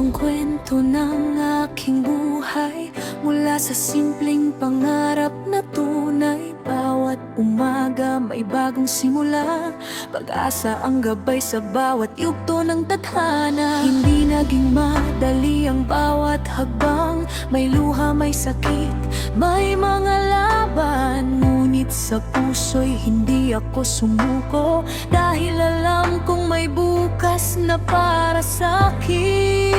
ang kwento ng aking buhay, mula sa simpleng pangarap na tunay. Bawat umaga may bagong simula, pag-asa ang gabay sa bawat yugto ng tadhana. Hindi naging madali ang bawat hakbang, may luha, may sakit, may mga laban. Ngunit sa puso'y hindi ako sumuko, dahil alam kong may bukas na para sa'kin.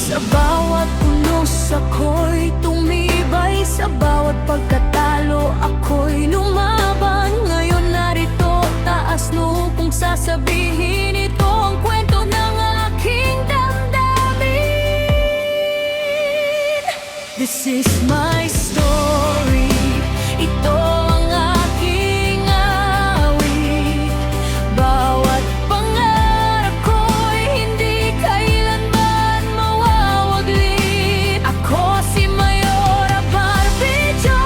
Sa bawat unos ako'y tumibay, sa bawat pagkatalo ako'y lumaban. Ngayon narito, taas noo kong sasabihin, ito ang kwento ng aking damdamin. This is my story, ito ang aking awit. Bawat pangarap ko'y hindi kailanman mawawaglit. Ako si Mayora Barbidyo,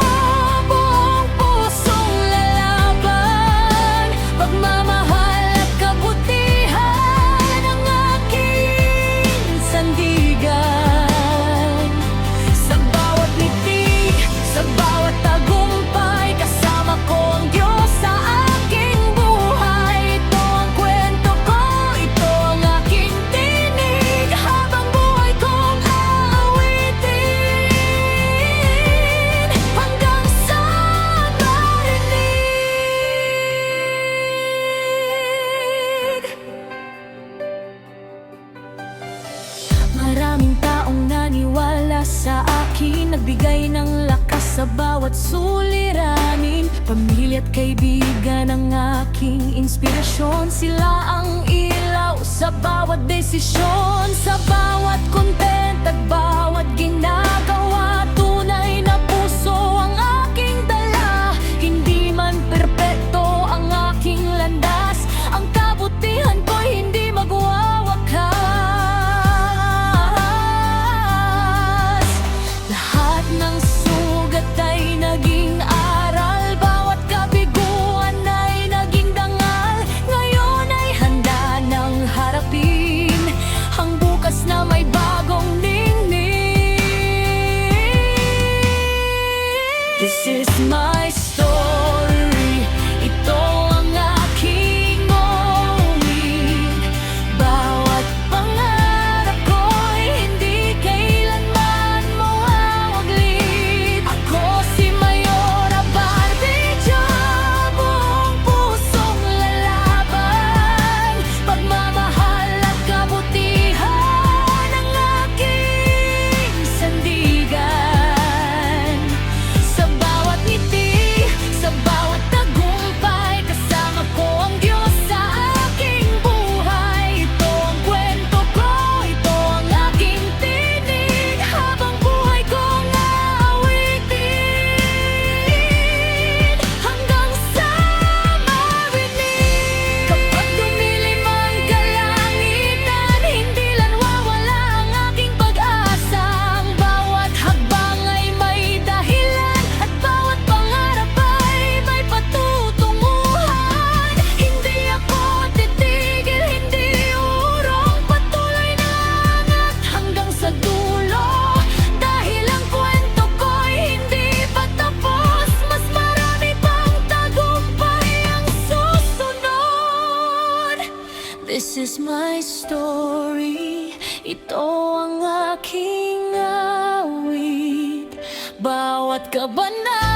buong pusong lalaban. Pagmamahal at kabutihan ang aking sandigan. Sa bawat ngiti, sa bawat tagumpay, kasama ko ang Diyos sa aking buhay. Ito ang kwento ko, ito ang aking tinig, habang buhay kong aawitin, hanggang sa marinig. Maraming taong naniwala sa akin, nagbigay ng lakas sa bawat suliranin. Pamilya at kaibigan ang aking inspirasyon, sila ang ilaw sa bawat desisyon. Sa bawat content at bawat ginagawa, tunay na puso ang aking dala. Hindi man perpekto ang aking landas, ang kabutihan ko'y hindi magwawakas. Lahat ng sugat ay naging aral, bawat kabiguan ay naging dangal. Ngayon ay handa ng harapin ang bukas na may bagong ningning. This is my story, ito ang aking awit. Bawat pangarap ko'y hindi kailanman mawawaglit. Ako si Mayora Barbidyo, buong pusong lalaban. Pagmamahal at kabutihan ang aking sandigan. Sa bawat ngiti, sa bawat tagumpay, kasama ko ang Diyos sa aking buhay. Ito ang kwento ko, ito ang aking tinig, habang buhay kong aawitin, hanggang sa marinig. Kapag dumilim ang kalangitan, hindi lang wawala ang aking pag-asa. Ang bawat hakbang ay may dahilan, at bawat pangarap ay may patutunguhan. Hindi ako titigil, hindi urong, patuloy na angat hanggang sa dulo. Dahil ang kwento ko'y hindi pa tapos, mas marami pang tagumpay ang susunod. This is my story, ito ang aking awit. Bawat kabana